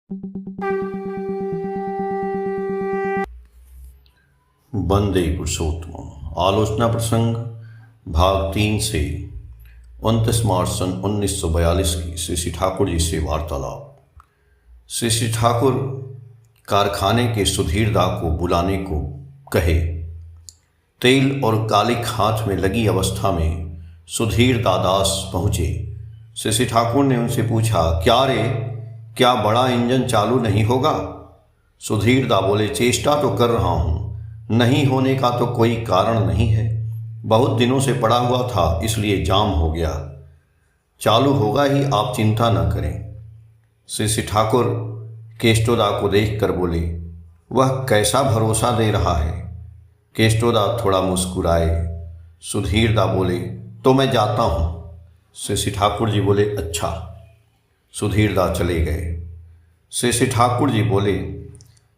वंदे पुरुषोत्तम। आलोचना प्रसंग भाग 3 से 29 मार्च सन 1942 की श्री श्री ठाकुर जी से वार्तालाप। श्री श्री ठाकुर कारखाने के सुधीरदा को बुलाने को कहे। तेल और कालिक हाथ में लगी अवस्था में सुधीर दादास पहुँचे। श्री श्री ठाकुर ने उनसे पूछा, क्या रे, क्या बड़ा इंजन चालू नहीं होगा? सुधीरदा बोले, चेष्टा तो कर रहा हूँ, नहीं होने का तो कोई कारण नहीं है। बहुत दिनों से पड़ा हुआ था, इसलिए जाम हो गया। चालू होगा ही, आप चिंता न करें। श्री श्री ठाकुर केष्टोदा को देखकर बोले, वह कैसा भरोसा दे रहा है? केष्टोदा थोड़ा मुस्कुराए। सुधीरदा बोले, तो मैं जाता हूँ। श्री श्री ठाकुर जी बोले, अच्छा। सुधीरदा चले गए। श्री श्री ठाकुर जी बोले,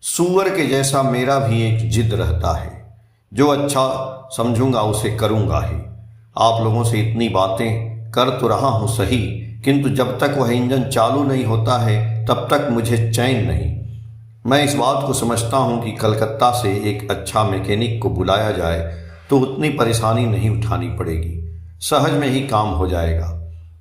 सूअर के जैसा मेरा भी एक जिद रहता है, जो अच्छा समझूंगा उसे करूंगा ही। आप लोगों से इतनी बातें कर तो रहा हूं सही, किंतु जब तक वह इंजन चालू नहीं होता है तब तक मुझे चैन नहीं। मैं इस बात को समझता हूं कि कलकत्ता से एक अच्छा मैकेनिक को बुलाया जाए तो उतनी परेशानी नहीं उठानी पड़ेगी, सहज में ही काम हो जाएगा।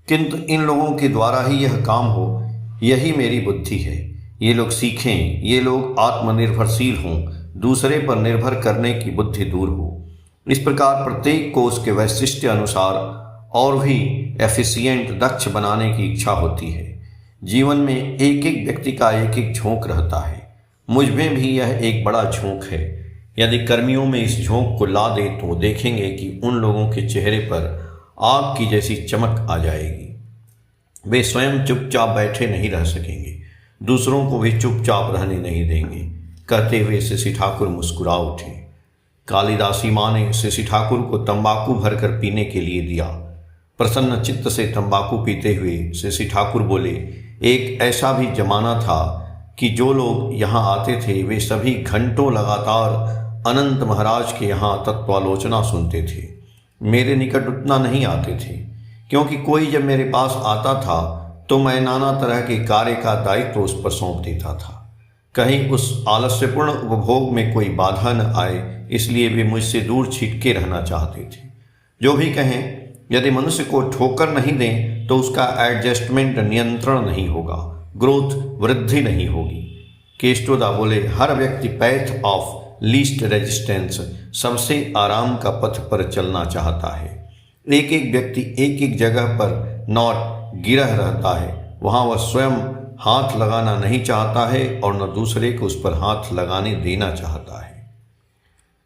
किंतु इन लोगों के द्वारा ही यह काम हो, यही मेरी बुद्धि है। ये लोग सीखें, ये लोग आत्मनिर्भरशील हों, दूसरे पर निर्भर करने की बुद्धि दूर हो। इस प्रकार प्रत्येक को उसके वैशिष्ट्य अनुसार और भी एफिशिएंट, दक्ष बनाने की इच्छा होती है। जीवन में एक एक व्यक्ति का एक एक झोंक रहता है। मुझ में भी यह एक बड़ा झोंक है। यदि कर्मियों में इस झोंक को ला दे तो देखेंगे कि उन लोगों के चेहरे पर आग की जैसी चमक आ जाएगी। वे स्वयं चुपचाप बैठे नहीं रह सकेंगे, दूसरों को भी चुपचाप रहने नहीं देंगे। कहते हुए श्री श्री ठाकुर मुस्कुरा उठे। कालिदासी माँ ने श्री श्री ठाकुर को तंबाकू भरकर पीने के लिए दिया। प्रसन्न चित्त से तंबाकू पीते हुए श्री श्री ठाकुर बोले, एक ऐसा भी जमाना था कि जो लोग यहाँ आते थे वे सभी घंटों लगातार अनंत महाराज के यहाँ तत्वालोचना सुनते थे। मेरे निकट उतना नहीं आते थे, क्योंकि कोई जब मेरे पास आता था तो मैं नाना तरह के कार्य का दायित्व उस पर सौंप देता था। कहीं उस आलस्यपूर्ण उपभोग में कोई बाधा न आए, इसलिए वे मुझसे दूर छिटके रहना चाहते थे। जो भी कहें, यदि मनुष्य को ठोकर नहीं दें तो उसका एडजस्टमेंट नियंत्रण नहीं होगा, ग्रोथ वृद्धि नहीं होगी। केष्टोदा बोले, हर व्यक्ति पैथ ऑफ लीस्ट रेजिस्टेंस, सबसे आराम का पथ पर चलना चाहता है। एक एक व्यक्ति एक एक जगह पर नॉट गिरह रहता है, वहाँ वह स्वयं हाथ लगाना नहीं चाहता है और न दूसरे को उस पर हाथ लगाने देना चाहता है।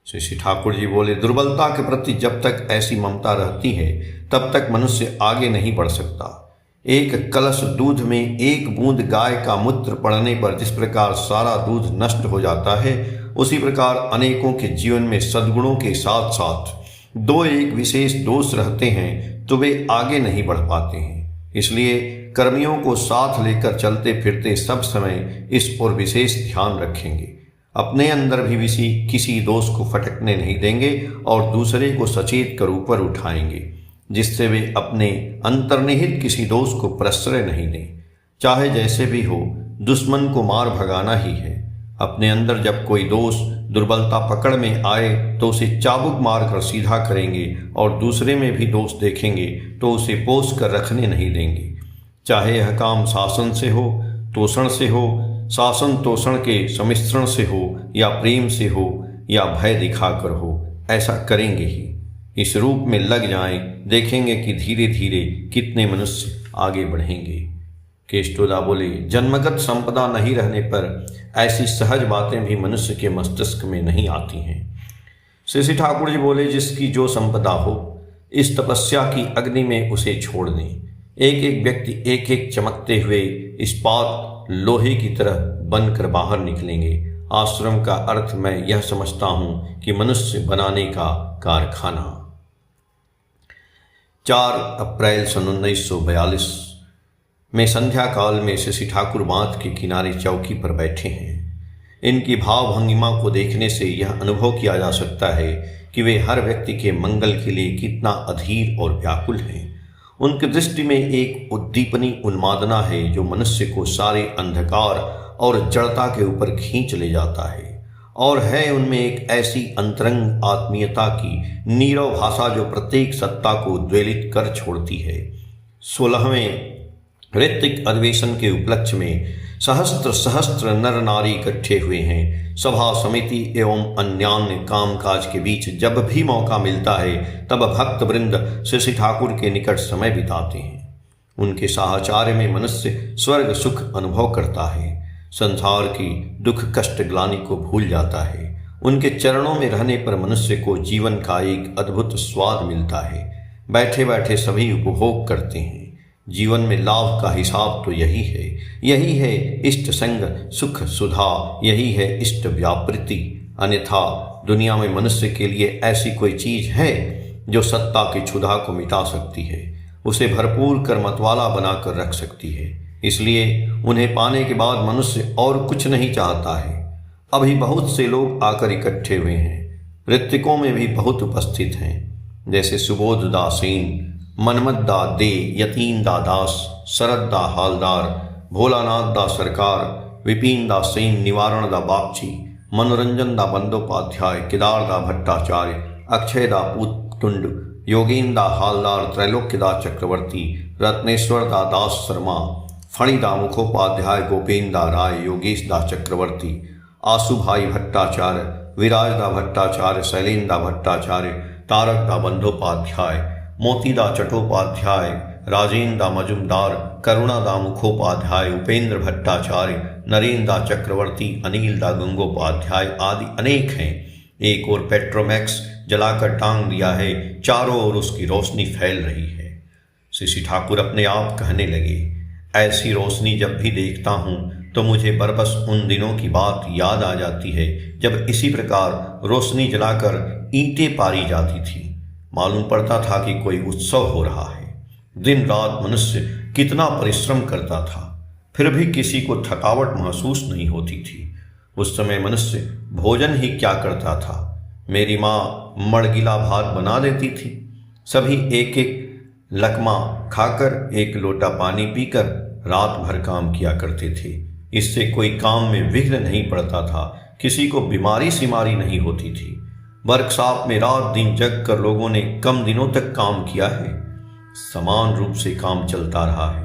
श्री श्री ठाकुर जी बोले, दुर्बलता के प्रति जब तक ऐसी ममता रहती है तब तक मनुष्य आगे नहीं बढ़ सकता। एक कलश दूध में एक बूंद गाय का मूत्र पड़ने पर जिस प्रकार सारा दूध नष्ट हो जाता है, उसी प्रकार अनेकों के जीवन में सद्गुणों के साथ साथ दो एक विशेष दोष रहते हैं तो वे आगे नहीं बढ़ पाते हैं। इसलिए कर्मियों को साथ लेकर चलते फिरते सब समय इस ओर विशेष ध्यान रखेंगे। अपने अंदर भी किसी दोष को फटकने नहीं देंगे और दूसरे को सचेत कर ऊपर उठाएंगे, जिससे वे अपने अंतर्निहित किसी दोष को प्रश्रय नहीं दें। चाहे जैसे भी हो, दुश्मन को मार भगाना ही है। अपने अंदर जब कोई दोष, दुर्बलता पकड़ में आए तो उसे चाबुक मारकर सीधा करेंगे और दूसरे में भी दोष देखेंगे तो उसे पोष कर रखने नहीं देंगे। चाहे यह काम शासन से हो, तोषण से हो, शासन तोषण के सम्मिश्रण से हो, या प्रेम से हो, या भय दिखाकर हो, ऐसा करेंगे ही। इस रूप में लग जाएं, देखेंगे कि धीरे धीरे कितने मनुष्य आगे बढ़ेंगे। केष्टोदा बोले, जन्मगत संपदा नहीं रहने पर ऐसी सहज बातें भी मनुष्य के मस्तिष्क में नहीं आती हैं। श्री श्री ठाकुर जी बोले, जिसकी जो संपदा हो, इस तपस्या की अग्नि में उसे छोड़ दें। एक एक व्यक्ति एक एक चमकते हुए इस्पात लोहे की तरह बनकर बाहर निकलेंगे। आश्रम का अर्थ मैं यह समझता हूँ कि मनुष्य बनाने का कारखाना। 4 अप्रैल सन 1942 में संध्या काल में श्री ठाकुर बांध के किनारे चौकी पर बैठे हैं। इनकी भाव भंगिमा को देखने से यह अनुभव किया जा सकता है कि वे हर व्यक्ति के मंगल के लिए कितना अधीर और व्याकुल हैं। उनकी दृष्टि में एक उद्दीपनी उन्मादना है जो मनुष्य को सारे अंधकार और जड़ता के ऊपर खींच ले जाता है, और है उनमें एक ऐसी अंतरंग आत्मीयता की नीरव भाषा जो प्रत्येक सत्ता को उद्वेलित कर छोड़ती है। 16वें ऋत्विक अधिवेशन के उपलक्ष्य में सहस्त्र सहस्त्र नर नारी इकट्ठे हुए हैं। सभा समिति एवं अन्यान्य कामकाज के बीच जब भी मौका मिलता है तब भक्त वृंद श्री ठाकुर के निकट समय बिताते हैं। उनके साहचर्य में मनुष्य स्वर्ग सुख अनुभव करता है, संसार की दुख कष्ट ग्लानि को भूल जाता है। उनके चरणों में रहने पर मनुष्य को जीवन का एक अद्भुत स्वाद मिलता है। बैठे बैठे सभी उपभोग करते हैं। जीवन में लाभ का हिसाब तो यही है इष्ट संग सुख सुधा, यही है इष्ट व्यापृति। अन्यथा दुनिया में मनुष्य के लिए ऐसी कोई चीज है जो सत्ता की क्षुधा को मिटा सकती है, उसे भरपूर कर मतवाला बनाकर रख सकती है। इसलिए उन्हें पाने के बाद मनुष्य और कुछ नहीं चाहता है। अभी बहुत से लोग आकर इकट्ठे हुए हैं। ऋत्विकों में भी बहुत उपस्थित हैं, जैसे सुबोध दा सेन, मनमत दा दे, यतीन दा दास, शरद दा हालदार, भोलानाथ दा सरकार, विपिन दा सेन, निवारण दा बागची, मनोरंजन दा बंदोपाध्याय, केदार दा भट्टाचार्य, अक्षय दा पुतुंड, योगेन दा हालदार, त्रैलोक्य दा चक्रवर्ती, रत्नेश्वर दा दास शर्मा, फणी दा मुखोपाध्याय, गोपेन दा राय, योगेश दा चक्रवर्ती, आसू भाई भट्टाचार्य, विराज दा भट्टाचार्य, शैलेन दा भट्टाचार्य, तारक दा बंदोपाध्याय, मोती दा चट्टोपाध्याय, राजेंद्र दा मजुमदार, करुणा दा मुखोपाध्याय, उपेंद्र भट्टाचार्य, नरेंद्र दा चक्रवर्ती, अनिल दा गंगोपाध्याय आदि अनेक हैं। एक और पेट्रोमैक्स जलाकर टांग दिया है, चारों ओर उसकी रोशनी फैल रही है। श्री ठाकुर अपने आप कहने लगे, ऐसी रोशनी जब भी देखता हूँ तो मुझे बरबस उन दिनों की बात याद आ जाती है जब इसी प्रकार रोशनी जलाकर ईंटें पारी जाती थी। मालूम पड़ता था कि कोई उत्सव हो रहा है। दिन रात मनुष्य कितना परिश्रम करता था, फिर भी किसी को थकावट महसूस नहीं होती थी। उस समय मनुष्य भोजन ही क्या करता था। मेरी माँ मड़गिला भात बना देती थी। सभी एक एक लकमा खाकर एक लोटा पानी पीकर रात भर काम किया करते थे। इससे कोई काम में विघ्न नहीं पड़ता था, किसी को बीमारी सिमारी नहीं होती थी। वर्कशॉप में रात दिन जग कर लोगों ने कम दिनों तक काम किया है। समान रूप से काम चलता रहा है।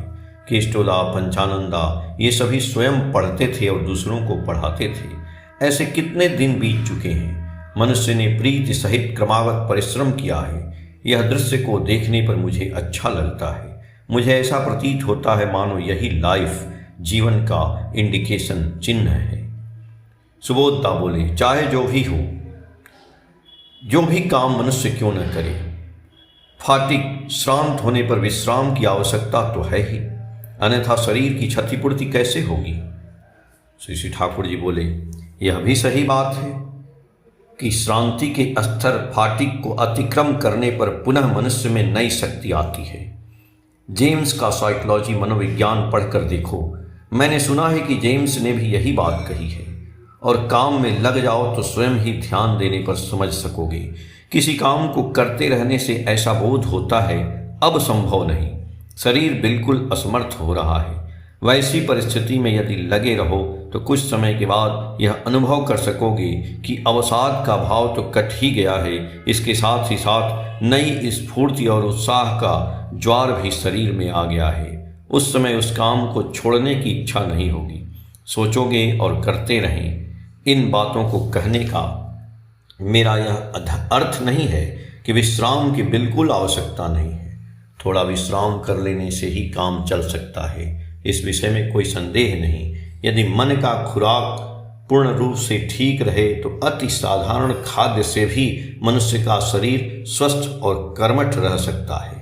केष्टोदा, पंचानंदा ये सभी स्वयं पढ़ते थे और दूसरों को पढ़ाते थे। ऐसे कितने दिन बीत चुके हैं। मनुष्य ने प्रीति सहित क्रमागत परिश्रम किया है। यह दृश्य को देखने पर मुझे अच्छा लगता है। मुझे ऐसा प्रतीत होता है मानो यही लाइफ, जीवन का इंडिकेशन चिन्ह है। सुबोधदा बोले, चाहे जो भी हो, जो भी काम मनुष्य क्यों न करे, फाटिक श्रांत होने पर विश्राम की आवश्यकता तो है ही, अन्यथा शरीर की क्षतिपूर्ति कैसे होगी। श्री ठाकुर जी बोले, यह भी सही बात है कि श्रांति के स्तर फाटिक को अतिक्रम करने पर पुनः मनुष्य में नई शक्ति आती है। जेम्स का साइकोलॉजी मनोविज्ञान पढ़कर देखो। मैंने सुना है कि जेम्स ने भी यही बात कही है। और काम में लग जाओ तो स्वयं ही ध्यान देने पर समझ सकोगे। किसी काम को करते रहने से ऐसा बोध होता है अब संभव नहीं, शरीर बिल्कुल असमर्थ हो रहा है। वैसी परिस्थिति में यदि लगे रहो तो कुछ समय के बाद यह अनुभव कर सकोगे कि अवसाद का भाव तो कट ही गया है, इसके साथ ही साथ नई स्फूर्ति और उत्साह का ज्वार भी शरीर में आ गया है। उस समय उस काम को छोड़ने की इच्छा नहीं होगी। सोचोगे और करते रहें। इन बातों को कहने का मेरा यह अर्थ नहीं है कि विश्राम की बिल्कुल आवश्यकता नहीं है। थोड़ा विश्राम कर लेने से ही काम चल सकता है, इस विषय में कोई संदेह नहीं। यदि मन का खुराक पूर्ण रूप से ठीक रहे तो अति साधारण खाद्य से भी मनुष्य का शरीर स्वस्थ और कर्मठ रह सकता है।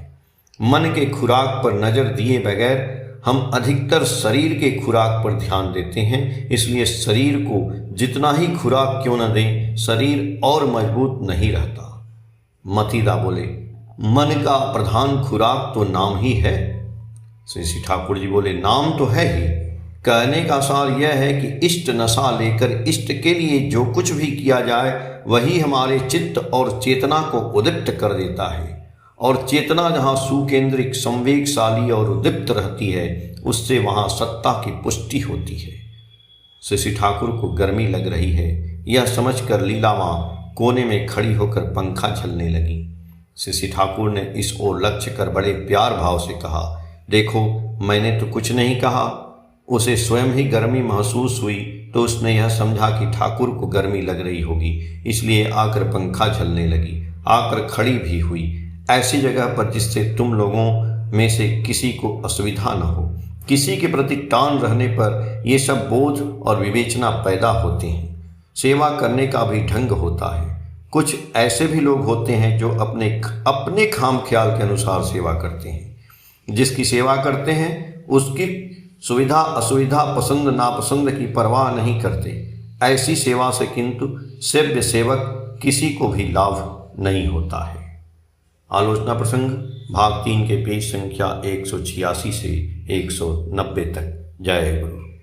मन के खुराक पर नजर दिए बगैर हम अधिकतर शरीर के खुराक पर ध्यान देते हैं, इसलिए शरीर को जितना ही खुराक क्यों न दें, शरीर और मजबूत नहीं रहता। मतीदा बोले, मन का प्रधान खुराक तो नाम ही है। श्री ठाकुर जी बोले, नाम तो है ही। कहने का सार यह है कि इष्ट नशा लेकर इष्ट के लिए जो कुछ भी किया जाए वही हमारे चित्त और चेतना को उद्दीप्त कर देता है, और चेतना जहाँ सुकेंद्रिक, संवेगशाली और उद्दीप्त रहती है, उससे वहाँ सत्ता की पुष्टि होती है। शशि ठाकुर को गर्मी लग रही है, यह समझकर लीला माँ कोने में खड़ी होकर पंखा झलने लगी। शशि ठाकुर ने इस ओर लक्ष्य कर बड़े प्यार भाव से कहा, देखो मैंने तो कुछ नहीं कहा। उसे स्वयं ही गर्मी महसूस हुई तो उसने यह समझा कि ठाकुर को गर्मी लग रही होगी, इसलिए आकर पंखा झलने लगी, आकर खड़ी भी हुई ऐसी जगह पर जिससे तुम लोगों में से किसी को असुविधा न हो। किसी के प्रति टान रहने पर ये सब बोझ और विवेचना पैदा होते हैं। सेवा करने का भी ढंग होता है। कुछ ऐसे भी लोग होते हैं जो अपने खाम ख्याल के अनुसार सेवा करते हैं। जिसकी सेवा करते हैं उसकी सुविधा असुविधा पसंद नापसंद की परवाह नहीं करते। ऐसी सेवा से किंतु सेव्य सेवक किसी को भी लाभ नहीं होता है। आलोचना प्रसंग भाग 3 के पेज संख्या 186 से 190 तक। जय गुरु।